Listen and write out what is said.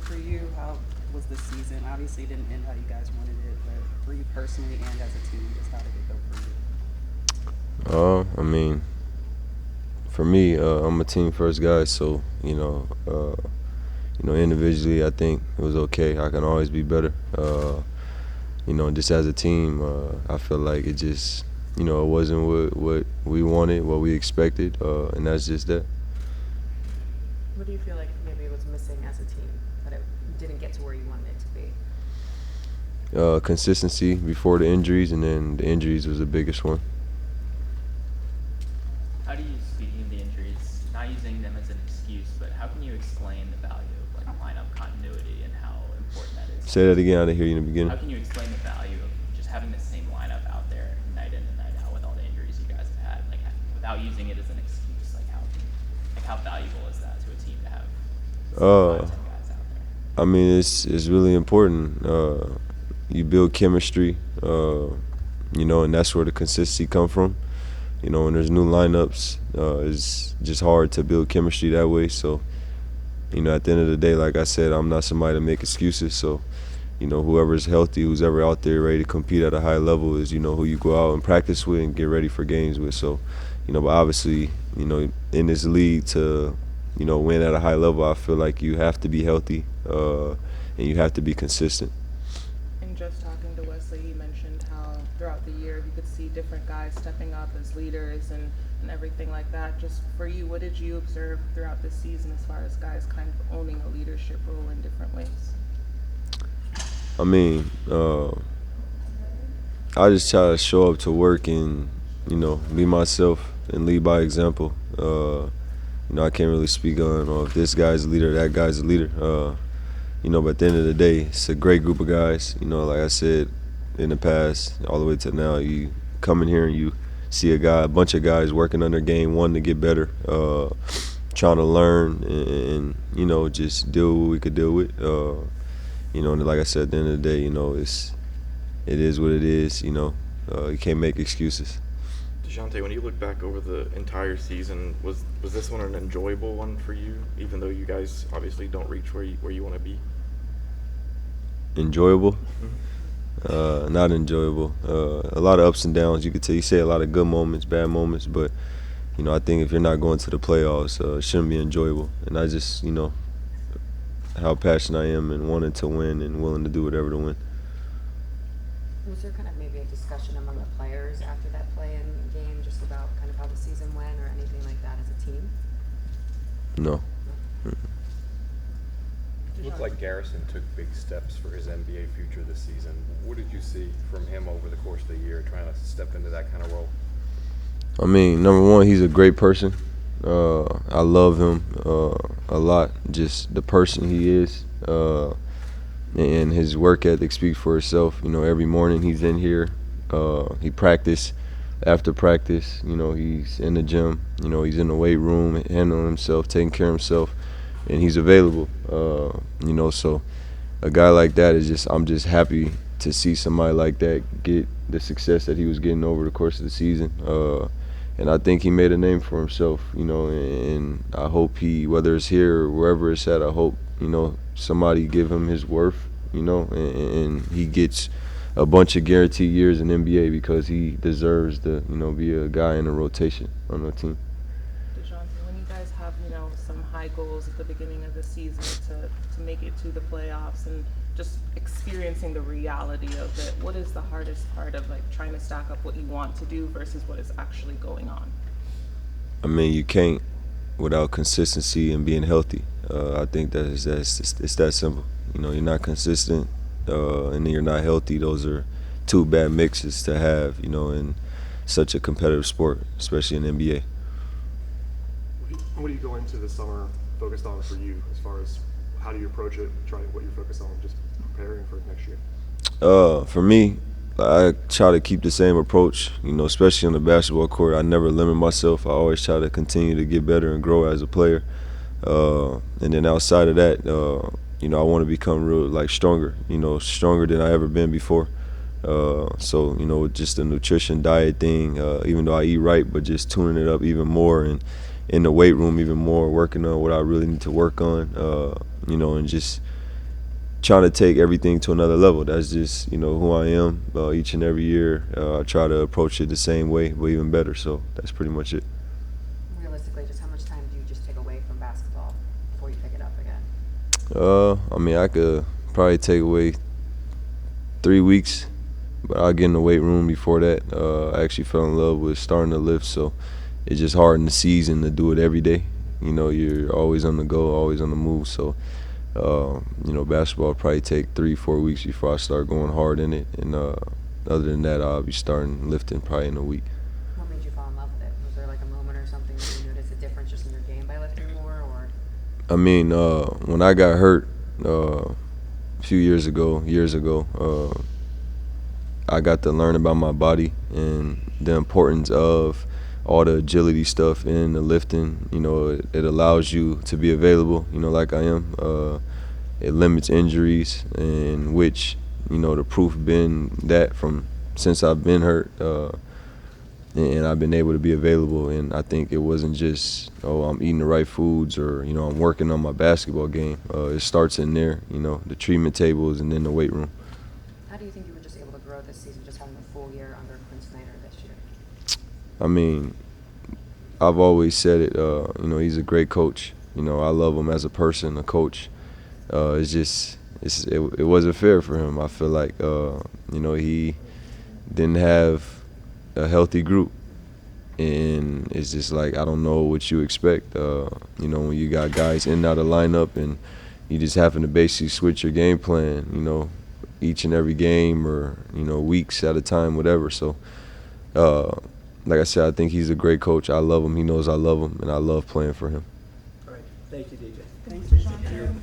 for you? How was the season? Obviously, it didn't end how you guys wanted it, but for you personally and as a team, just how did it go for you? I mean, for me, I'm a team first guy, so individually, I think it was okay. I can always be better. Just as a team, I feel like it just, it wasn't what we wanted, what we expected, and that's just that. What do you feel like maybe was missing as a team that it didn't get to where you wanted it to be? Consistency before the injuries, and then the injuries was the biggest one. How do you, speaking of the injuries, not using them as an excuse, but how can you explain the value of like lineup continuity and how important that is? Say that again. I didn't hear you in the How beginning. can you explain the value of just having the same lineup out there night in and night out with all the injuries you guys have had, like without using it as an excuse? Like how valuable is that to a team to have Uh, 5, 10 guys out there? I mean, it's really important. You build chemistry, and that's where the consistency come from. When there's new lineups, it's just hard to build chemistry that way. So, at the end of the day, like I said, I'm not somebody to make excuses. So, whoever's healthy, who's ever out there ready to compete at a high level is, who you go out and practice with and get ready for games with. So, but obviously, in this league to, win at a high level, I feel like you have to be healthy and you have to be consistent. And just talking to Wesley, he mentioned how throughout the year he could see different guys stepping up as leaders and everything like that. Just for you, what did you observe throughout the season as far as guys kind of owning a leadership role in different ways? I mean, I just try to show up to work and, be myself and lead by example. I can't really speak on if this guy's a leader, that guy's a leader. But at the end of the day, it's a great group of guys. Like I said in the past, all the way to now, you come in here and you see a bunch of guys working on their game, wanting to get better, trying to learn and just deal with what we could deal with. And like I said, at the end of the day, it is what it is. You can't make excuses. Dejounte, when you look back over the entire season, was this one an enjoyable one for you, even though you guys obviously don't reach where you want to be? Enjoyable, Mm-hmm. not enjoyable. A lot of ups and downs. You could tell. You say a lot of good moments, bad moments, but I think if you're not going to the playoffs, it shouldn't be enjoyable. And I just, how passionate I am and wanting to win and willing to do whatever to win. Was there kind of maybe a discussion among the players after that play-in game just about kind of how the season went or anything like that as a team? No. It looked like Garrison took big steps for his NBA future this season. What did you see from him over the course of the year trying to step into that kind of role? I mean, number one, he's a great person. I love him a lot. Just the person he is, and his work ethic speaks for itself. Every morning he's in here. He practice. After practice, he's in the gym. He's in the weight room, handling himself, taking care of himself, and he's available. So a guy like that is just. I'm just happy to see somebody like that get the success that he was getting over the course of the season. And I think he made a name for himself, and I hope whether it's here or wherever it's at, I hope, somebody give him his worth, and he gets a bunch of guaranteed years in NBA because he deserves to, be a guy in a rotation on the team. Dejounte, when you guys have, some high goals at the beginning of the season to make it to the playoffs and just experiencing the reality of it, what is the hardest part of like trying to stack up what you want to do versus what is actually going on? I mean, you can't without consistency and being healthy. I think it's that simple. You're not consistent, and then you're not healthy. Those are two bad mixes to have, in such a competitive sport, especially in the NBA. What do you go into the summer focused on for you as far as how do you approach it, trying what you're focused on, just preparing for next year? For me, I try to keep the same approach, especially on the basketball court. I never limit myself. I always try to continue to get better and grow as a player. And then outside of that, I want to become real, like stronger, stronger than I ever been before. So, just the nutrition diet thing, even though I eat right, but just tuning it up even more and in the weight room even more, working on what I really need to work on, and just trying to take everything to another level. That's just, who I am. Each and every year, I try to approach it the same way, but even better. So that's pretty much it. Realistically, just how much time do you just take away from basketball before you pick it up again? I could probably take away 3 weeks, but I'll get in the weight room before that. I actually fell in love with starting to lift, so it's just hard in the season to do it every day. You're always on the go, always on the move. So, basketball will probably take 3-4 weeks before I start going hard in it. And other than that, I'll be starting lifting probably in a week. What made you fall in love with it? Was there like a moment or something that you noticed a difference just in your game by lifting more, or? When I got hurt a few years ago, I got to learn about my body and the importance of all the agility stuff in the lifting. It allows you to be available, like I am. It limits injuries, in which, the proof been that from since I've been hurt, and I've been able to be available. And I think it wasn't just, I'm eating the right foods or, I'm working on my basketball game. It starts in there, the treatment tables and then the weight room. How do you think you were just able to grow this season, just having a full year under Quinn Snyder this year? I've always said it, he's a great coach. I love him as a person, a coach. It wasn't fair for him. I feel like, he didn't have a healthy group. And it's just like, I don't know what you expect, when you got guys in and out of lineup and you just having to basically switch your game plan, each and every game or, weeks at a time, whatever. So, like I said, I think he's a great coach. I love him. He knows I love him, and I love playing for him. All right. Thank you, DJ. Thank you.